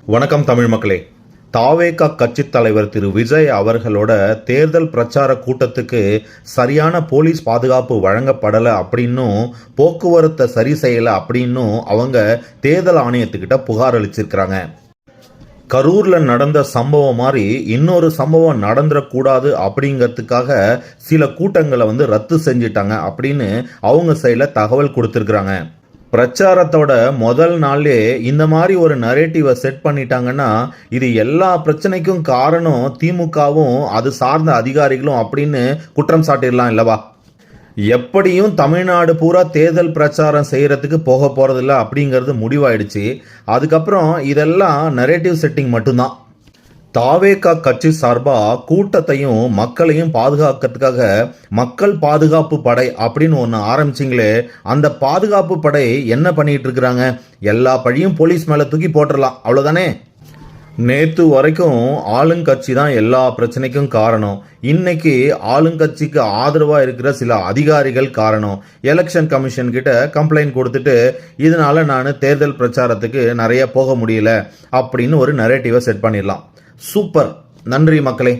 வணக்கம் தமிழ் மக்களே. தாவேகா கட்சித் தலைவர் திரு விஜய் அவர்களோட தேர்தல் பிரச்சார கூட்டத்துக்கு சரியான போலீஸ் பாதுகாப்பு வழங்கப்படலை அப்படின்னும் போக்குவரத்தை சரி செய்யலை அப்படின்னும் அவங்க தேர்தல் ஆணையத்துக்கிட்ட புகார் அளிச்சிருக்கிறாங்க. கரூர்ல நடந்த சம்பவம் மாதிரி இன்னொரு சம்பவம் நடந்துடக்கூடாது அப்படிங்கிறதுக்காக சில கூட்டங்களை ரத்து செஞ்சிட்டாங்க அப்படின்னு அவங்க சைடில் தகவல் கொடுத்துருக்குறாங்க. பிரச்சாரத்தோட முதல் நாள்லே இந்த மாதிரி ஒரு நரேட்டிவை செட் பண்ணிட்டாங்கன்னா இது எல்லா பிரச்சனைக்கும் காரணம் திமுகவும் அது சார்ந்த அதிகாரிகளும் அப்படின்னு குற்றம் சாட்டிடலாம் இல்லவா? எப்படியும் தமிழ்நாடு பூரா தேர்தல் பிரச்சாரம் செய்யறதுக்கு போக போறதில்ல அப்படிங்கிறது முடிவாயிடுச்சு. அதுக்கப்புறம் இதெல்லாம் நரேட்டிவ் செட்டிங் மட்டும்தான். தாவேகா கட்சி சார்பா கூட்டத்தையும் மக்களையும் பாதுகாக்கிறதுக்காக மக்கள் பாதுகாப்பு படை அப்படின்னு ஒன்று ஆரம்பிச்சிங்களே, அந்த பாதுகாப்பு படை என்ன பண்ணிட்டு இருக்கிறாங்க? எல்லா பழியும் போலீஸ் மேலே தூக்கி போட்டுடலாம், அவ்வளோதானே. நேற்று வரைக்கும் ஆளுங்கட்சி தான் எல்லா பிரச்சனைக்கும் காரணம். இன்னைக்கு ஆளுங்கட்சிக்கு ஆதரவாக இருக்கிற சில அதிகாரிகள் காரணம். எலெக்ஷன் கமிஷன் கிட்ட கம்ப்ளைண்ட் கொடுத்துட்டு இதனால நான் தேர்தல் பிரச்சாரத்துக்கு நிறைய போக முடியல அப்படின்னு ஒரு நரேட்டிவை செட் பண்ணிடலாம். சூப்பர். நன்றி மக்களே.